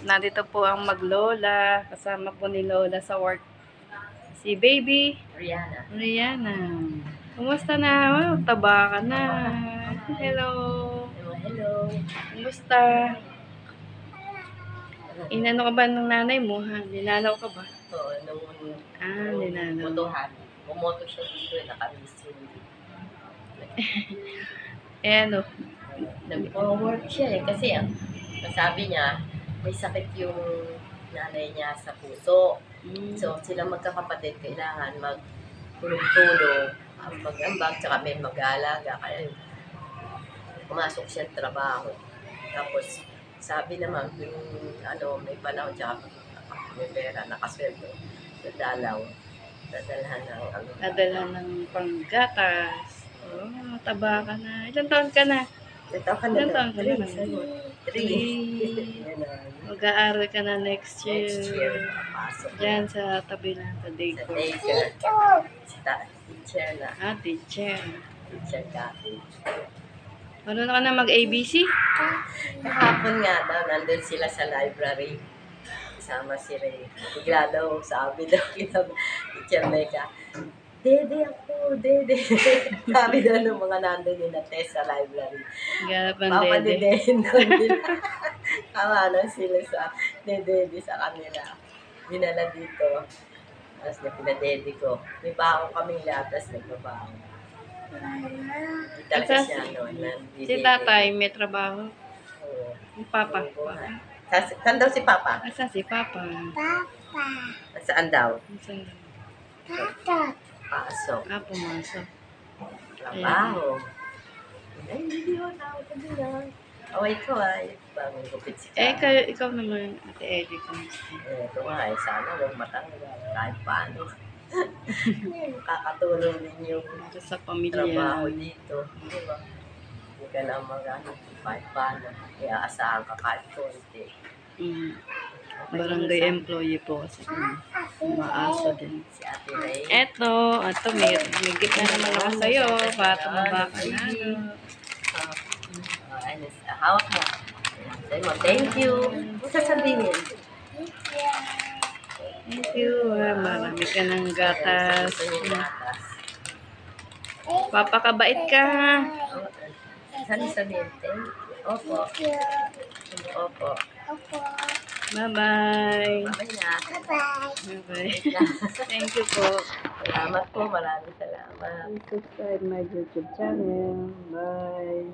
Nandito po ang maglola. Kasama po ni Lola sa work. Si baby. Rihanna. Kumusta na? Oh, taba ka na. Hello. Hello. Kumusta? Inano ka ba ng nanay mo? Ha? Ninalaw ka ba? Oo, ninalaw. Botohan. Bumoto siya dito, nakamiss yun. Ano? Nag-forward siya kasi sabi niya, may sakit yung nanay niya sa puso. So, sila magkakapatid, kailangan magtulong-tulong, mag-ambag, tsaka may mag-aalaga. Kaya pumasok siya sa trabaho. Tapos, sabi naman, yung may panahon, tsaka may pera, nakasweldo, dadalaw, dadalhan ng panggatas. Oh, taba ka na. Ilan taon ka na? Ilan taon ka na? 3. Mag-aaral ka na next year. Diyan sa tabi ng sa daycare. Teacher na. Teacher. Teacher ka. Marunong ka na mag-ABC? Kahapon nga daw, nandun sila sa library. Kasama si Ray. Bigla daw, sabi daw kita, Teacher Mecca, Dede ako, Dede. Sabi daw ng mga nandun yung na-test sa library. Ganapan Papa Dede. Dede. Tawa na sila sa Dede sa kanila. Dinala dito. Tapos na pinadede ko. May baon kaming lahat, tapos nagbabaon. Talaga siya, si tatay may trabaho. Oo. Yung papa. Saan daw si Papa? Asan si papa? Saan daw? Saan? Pasok. Pumasok. Trabaho. Ay, hindi yun. Sabi lang. Away ko Bagong gupit si Kara. Ikaw naman, Ate Ellie, kumusta? Ito nga sana huwag matanggal. Kahit paano. Kakatulong din yung Sa pamilya. trabaho dito. Di ba? Hindi ka na kahit paano. Kaya asahan ka kahit konti. Barangay employee po kasi umaasa din. Si Ate Ray. Ito, may gift na naman ako sa'yo. Para tumaba ka na. Hawak mo. Say mo, thank you. Ano sasabihin? Thank you. Marami ka ng gatas. Papakabait ka. Saan sabihin? Opo. Opo. Bye-bye. Bye na. Bye-bye. Thank you po. Salamat po. Maraming salamat. Subscribe my YouTube channel. Bye.